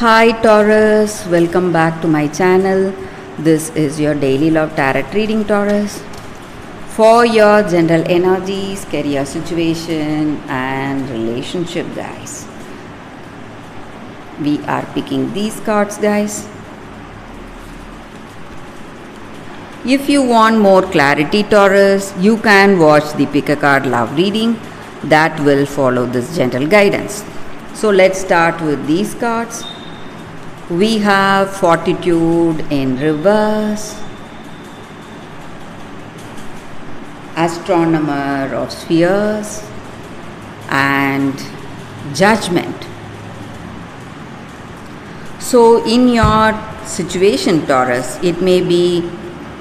Hi Taurus, welcome back to my channel. This is your daily love tarot reading, Taurus. For your general energies, career situation and relationship, guys. We are picking these cards, guys. If you want more clarity, Taurus, you can watch the pick a card love reading that will follow this gentle guidance. So let's start with these cards. We have Fortitude in reverse, Astronomer of Spheres, and Judgment. So in your situation, Taurus, it may be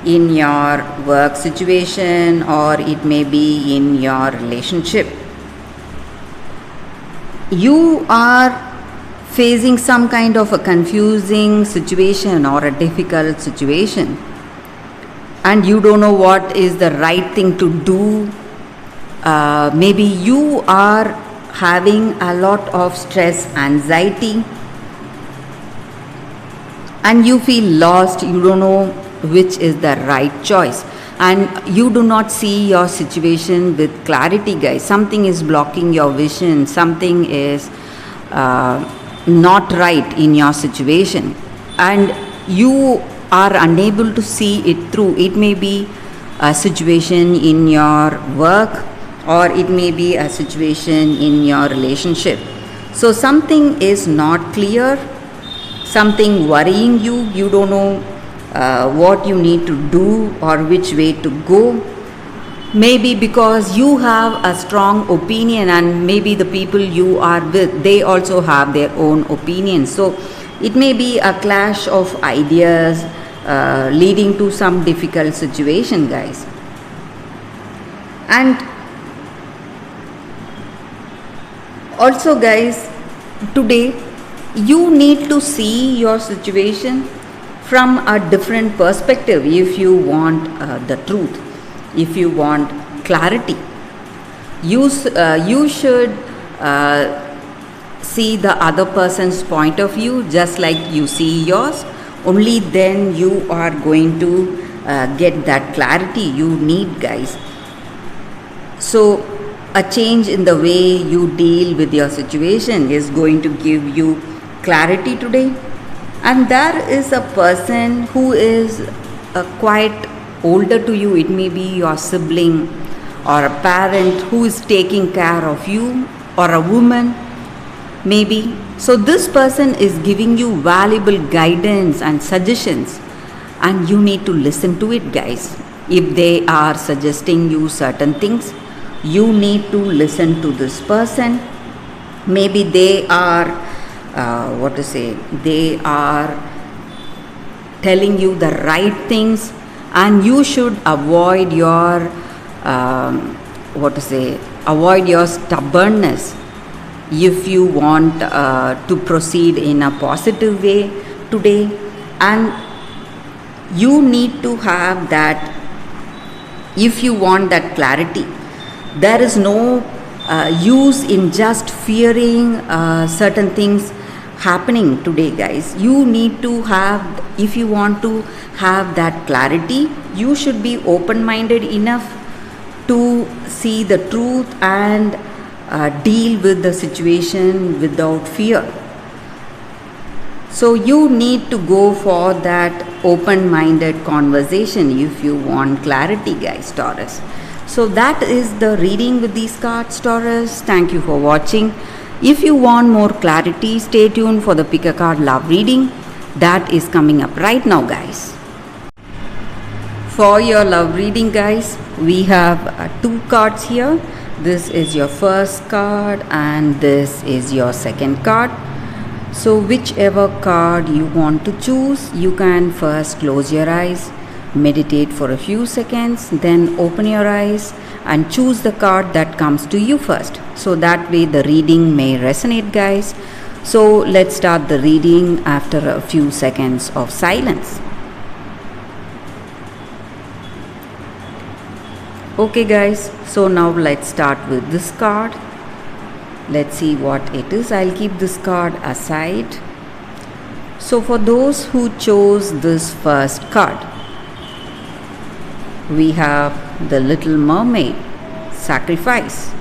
in your work situation or it may be in your relationship. You are facing some kind of a confusing situation or a difficult situation and you don't know what is the right thing to do. Maybe you are having a lot of stress, anxiety, and you feel lost. You don't know which is the right choice and you do not see your situation with clarity, guys. Something is blocking your vision, something is not right in your situation and you are unable to see it through. It may be a situation in your work or it may be a situation in your relationship. So something is not clear, something worrying you. You don't know what you need to do or which way to go. Maybe because you have a strong opinion and maybe the people you are with, they also have their own opinions. So it may be a clash of ideas leading to some difficult situation, guys. And also, guys, today you need to see your situation from a different perspective if you want the truth. If you want clarity, you should see the other person's point of view just like you see yours. Only then you are going to get that clarity you need, guys. So a change in the way you deal with your situation is going to give you clarity today. And there is a person who is quite older to you. It may be your sibling or a parent who is taking care of you, or a woman maybe. So this person is giving you valuable guidance and suggestions and you need to listen to it, guys. If they are suggesting you certain things, you need to listen to this person. Maybe they are they are telling you the right things and you should avoid your avoid your stubbornness if you want to proceed in a positive way today. And you need to have that. If you want that clarity, there is no use in just fearing certain things happening today, guys. You need to have, if you want to have that clarity, you should be open-minded enough to see the truth and deal with the situation without fear. So you need to go for that open-minded conversation if you want clarity, guys, Taurus. So that is the reading with these cards, Taurus. Thank you for watching. If you want more clarity, stay tuned for the pick a card love reading that is coming up right now, guys. For your love reading, guys, we have two cards here. This is your first card and this is your second card. So whichever card you want to choose, you can first close your eyes, meditate for a few seconds, then open your eyes and choose the card that comes to you first. So that way the reading may resonate, guys. So let's start the reading after a few seconds of silence. Okay, guys, so now let's start with this card. Let's see what it is. I'll keep this card aside. So for those who chose this first card, we have the Little Mermaid, sacrifice.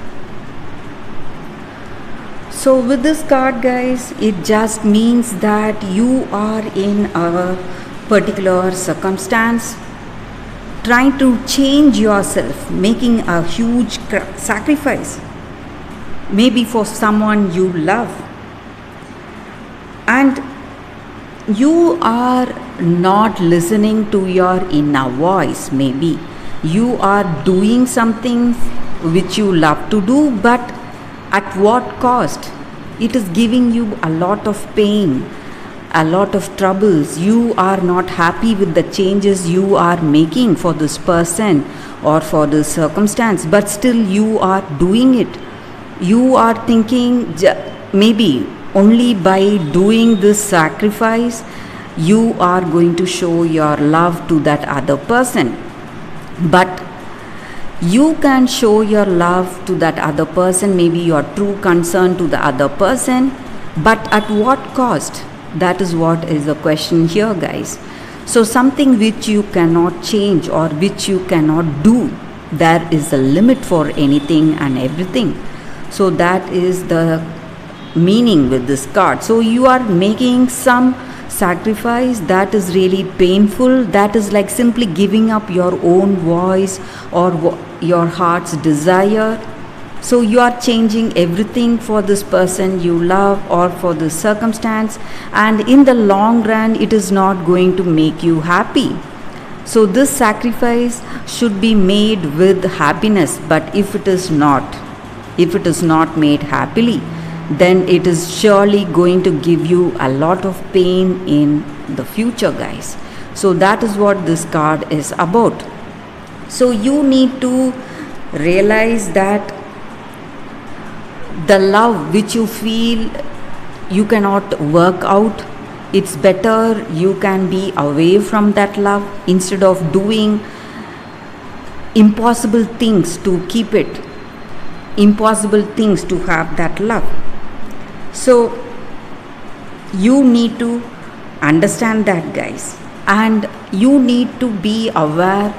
So with this card, guys, it just means that you are in a particular circumstance, trying to change yourself, making a huge sacrifice, maybe for someone you love, and you are not listening to your inner voice. Maybe you are doing something which you love to do, but at what cost? It is giving you a lot of pain, a lot of troubles. You are not happy with the changes you are making for this person or for this circumstance, but still you are doing it. You are thinking maybe only by doing this sacrifice you are going to show your love to that other person. But you can show your love to that other person, maybe your true concern to the other person, but at what cost? That is what is the question here, guys. So something which you cannot change or which you cannot do, there is a limit for anything and everything. So that is the meaning with this card. So you are making some sacrifice that is really painful, that is like simply giving up your own voice or your heart's desire. So you are changing everything for this person you love or for this circumstance, and in the long run it is not going to make you happy. So this sacrifice should be made with happiness, but if it is not made happily, then it is surely going to give you a lot of pain in the future, guys. So that is what this card is about. So you need to realize that the love which you feel you cannot work out, it's better you can be away from that love instead of doing impossible things to keep it, impossible things to have that love. So you need to understand that, guys, and you need to be aware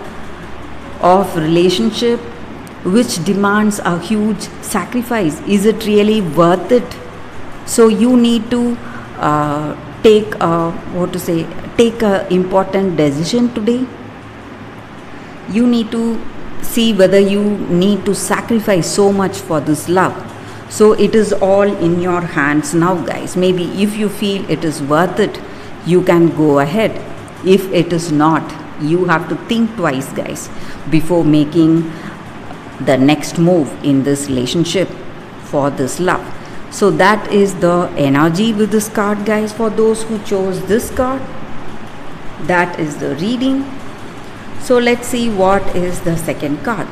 of relationship which demands a huge sacrifice. Is it really worth it? So you need to take a important decision today. You need to see whether you need to sacrifice so much for this love. So it is all in your hands now, guys. Maybe if you feel it is worth it, you can go ahead. If it is not, you have to think twice, guys, before making the next move in this relationship for this love. So that is the energy with this card, guys. For those who chose this card, that is the reading. So let's see what is the second card.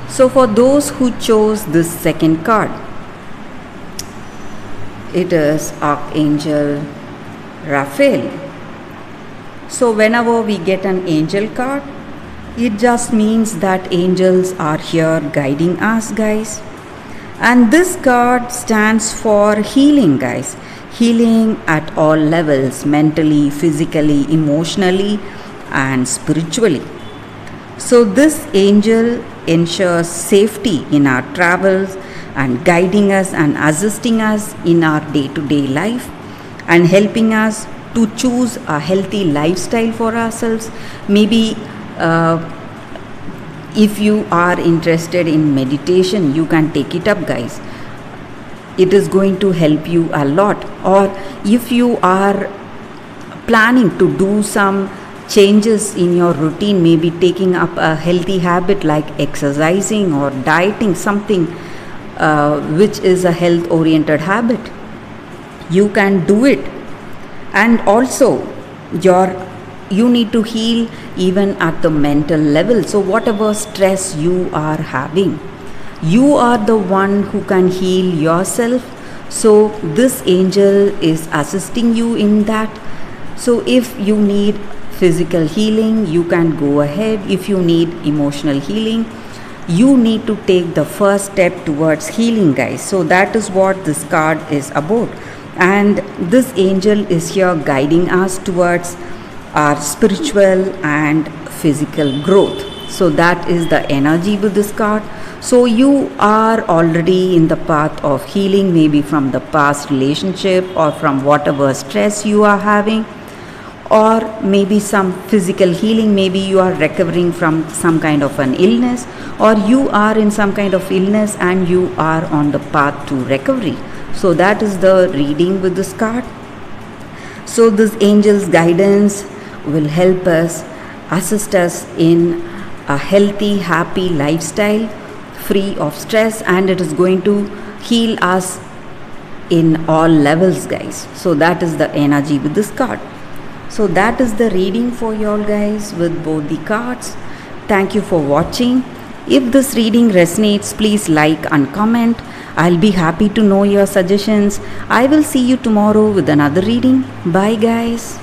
So for those who chose this second card, it is Archangel Raphael. So whenever we get an angel card, it just means that angels are here guiding us, guys. And this card stands for healing, guys. Healing at all levels, mentally, physically, emotionally, and spiritually. So this angel ensures safety in our travels and guiding us and assisting us in our day-to-day life and helping us to choose a healthy lifestyle for ourselves. Maybe if you are interested in meditation, you can take it up, guys. It is going to help you a lot. Or if you are planning to do some changes in your routine, maybe taking up a healthy habit like exercising or dieting, something which is a health oriented habit, you can do it. And also you need to heal even at the mental level. So whatever stress you are having, you are the one who can heal yourself. So this angel is assisting you in that. So if you need physical healing, you can go ahead. If you need emotional healing, you need to take the first step towards healing, guys. So that is what this card is about. and this angel is here guiding us towards our spiritual and physical growth. So that is the energy with this card. So you are already in the path of healing, maybe from the past relationship or from whatever stress you are having, or maybe some physical healing. Maybe you are recovering from some kind of an illness, or you are in some kind of illness and you are on the path to recovery. So that is the reading with this card. So this angel's guidance will help us, assist us in a healthy, happy lifestyle free of stress, and it is going to heal us in all levels, guys. So that is the energy with this card. So that is the reading for you all, guys, with both the cards. Thank you for watching. If this reading resonates, please like and comment. I'll be happy to know your suggestions. I will see you tomorrow with another reading. Bye, guys.